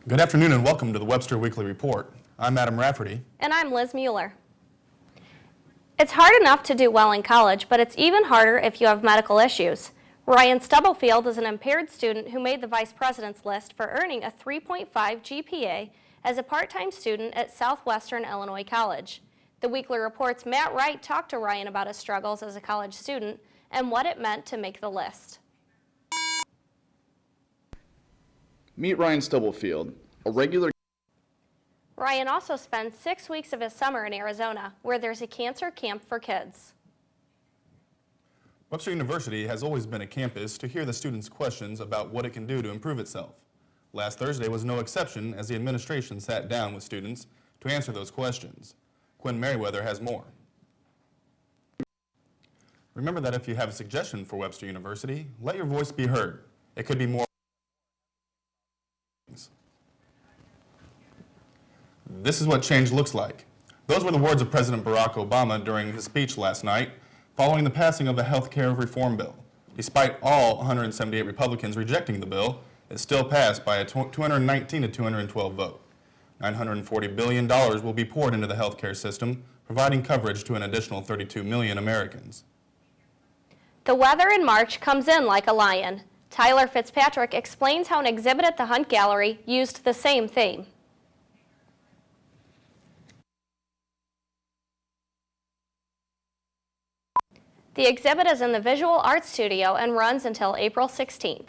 Good afternoon and welcome to the Webster Weekly Report. I'm Adam Rafferty. And I'm Liz Mueller. It's hard enough to do well in college, but it's even harder if you have medical issues. Ryan Stubblefield is an impaired student who made the vice president's list for earning a 3.5 GPA as a part-time student at Southwestern Illinois College. The Weekly Report's Matt Wright talked to Ryan about his struggles as a college student and what it meant to make the list. Meet Ryan Stubblefield, a regular. Ryan also spends 6 weeks of his summer in Arizona, where there's a cancer camp for kids. Webster University has always been a campus to hear the students' questions about what it can do to improve itself. Last Thursday was no exception as the administration sat down with students to answer those questions. Quinn Merriweather has more. Remember that if you have a suggestion for Webster University, let your voice be heard. It could be more. This is what change looks like. Those were the words of President Barack Obama during his speech last night following the passing of a health care reform bill. Despite all 178 Republicans rejecting the bill, it still passed by a 219 to 212 vote. $940 billion will be poured into the health care system, providing coverage to an additional 32 million Americans. The weather in March comes in like a lion. Tyler Fitzpatrick explains how an exhibit at the Hunt Gallery used the same theme. The exhibit is in the Visual Arts Studio and runs until April 16th.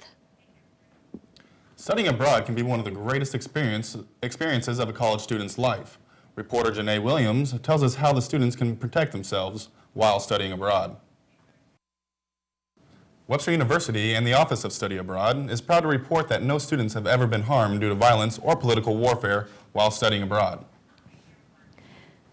Studying abroad can be one of the greatest experiences of a college student's life. Reporter Janae Williams tells us how the students can protect themselves while studying abroad. Webster University and the Office of Study Abroad is proud to report that no students have ever been harmed due to violence or political warfare while studying abroad.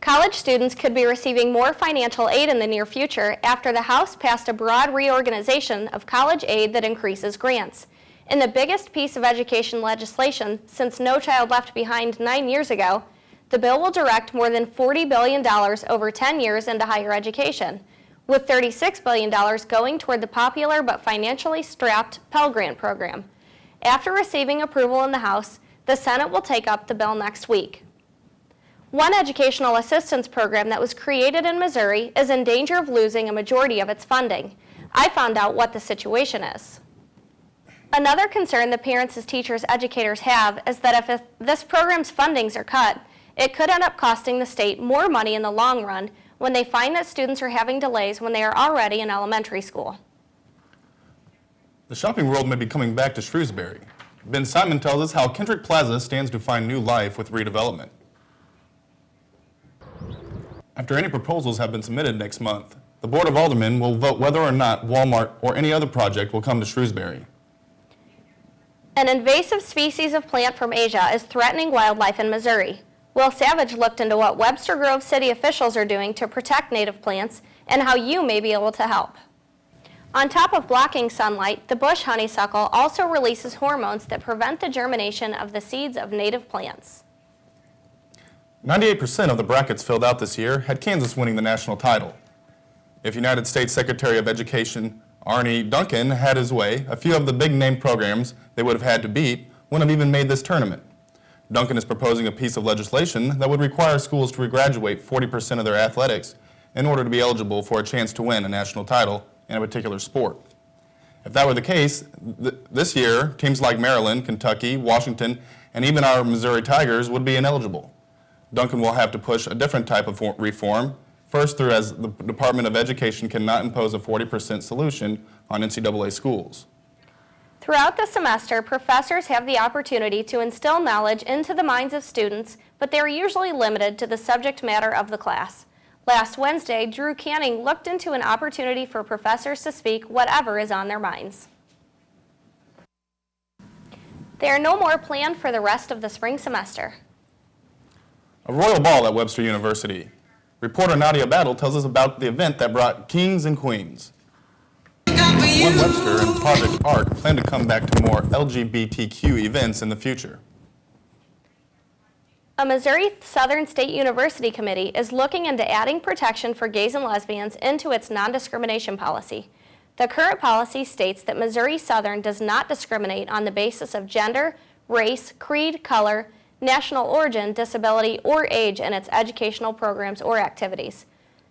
College students could be receiving more financial aid in the near future after the House passed a broad reorganization of college aid that increases grants. In the biggest piece of education legislation since No Child Left Behind 9 years ago, the bill will direct more than $40 billion over 10 years into higher education, with $36 billion going toward the popular but financially strapped Pell Grant program. After receiving approval in the House, the Senate will take up the bill next week. One educational assistance program that was created in Missouri is in danger of losing a majority of its funding. I found out what the situation is. Another concern that parents as teachers, educators have is that if this program's fundings are cut, it could end up costing the state more money in the long run when they find that students are having delays when they are already in elementary school. The shopping world may be coming back to Shrewsbury. Ben Simon tells us how Kendrick Plaza stands to find new life with redevelopment. After any proposals have been submitted next month, the Board of Aldermen will vote whether or not Walmart or any other project will come to Shrewsbury. An invasive species of plant from Asia is threatening wildlife in Missouri. Will Savage looked into what Webster Grove city officials are doing to protect native plants and how you may be able to help. On top of blocking sunlight, the bush honeysuckle also releases hormones that prevent the germination of the seeds of native plants. 98% of the brackets filled out this year had Kansas winning the national title. If United States Secretary of Education Arne Duncan had his way, a few of the big-name programs they would have had to beat wouldn't have even made this tournament. Duncan is proposing a piece of legislation that would require schools to regraduate 40% of their athletics in order to be eligible for a chance to win a national title in a particular sport. If that were the case, this year, teams like Maryland, Kentucky, Washington, and even our Missouri Tigers would be ineligible. Duncan will have to push a different type of reform, first through as the Department of Education cannot impose a 40% solution on NCAA schools. Throughout the semester, professors have the opportunity to instill knowledge into the minds of students, but they are usually limited to the subject matter of the class. Last Wednesday, Drew Canning looked into an opportunity for professors to speak whatever is on their minds. There are no more planned for the rest of the spring semester. A royal ball at Webster University. Reporter Nadia Battle tells us about the event that brought kings and queens. One Webster and Project ARC plan to come back to more LGBTQ events in the future. A Missouri Southern State University committee is looking into adding protection for gays and lesbians into its non-discrimination policy. The current policy states that Missouri Southern does not discriminate on the basis of gender, race, creed, color, national origin, disability, or age in its educational programs or activities.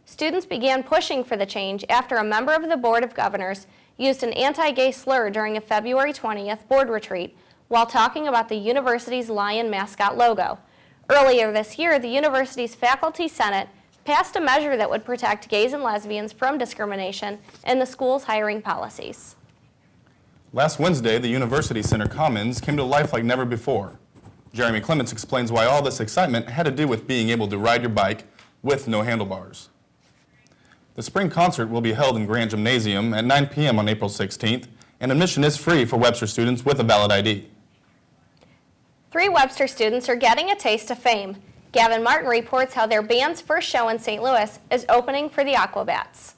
Students began pushing for the change after a member of the Board of Governors used an anti-gay slur during a February 20th board retreat while talking about the university's lion mascot logo. Earlier this year, the university's Faculty Senate passed a measure that would protect gays and lesbians from discrimination in the school's hiring policies. Last Wednesday, the University Center Commons came to life like never before. Jeremy Clements explains why all this excitement had to do with being able to ride your bike with no handlebars. The spring concert will be held in Grant Gymnasium at 9 p.m. on April 16th, and admission is free for Webster students with a valid ID. 3 Webster students are getting a taste of fame. Gavin Martin reports how their band's first show in St. Louis is opening for the Aquabats.